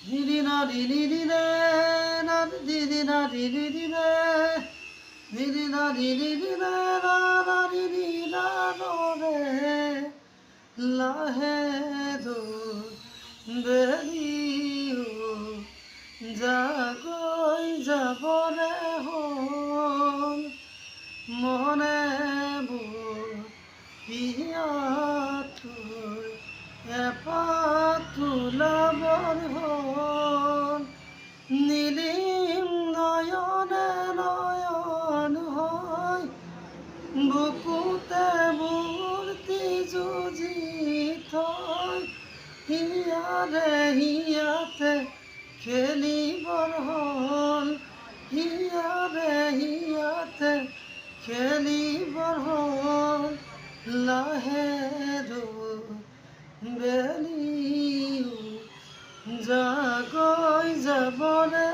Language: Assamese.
দিদি না দিদি দিলে না দিদি না দিদি দিলে দিদি না দিদি দিলে না না দিদি না রে লাহে দো বেলিও জাগৈ যাবৰে হ'ল মনে বিয়াথৈ এপাত তোলাবৰ হ'ল নীলিম নয়নে নয়ন হয় বুকুতে মূৰ্তি যুঁজি থৈ হিয়াৰে হিয়াতে খেলিবৰ হ'ল হিয়াৰে হিয়াতে খেলিবৰ হ'ল লাহে বেলিও জাগৈ যাবৰে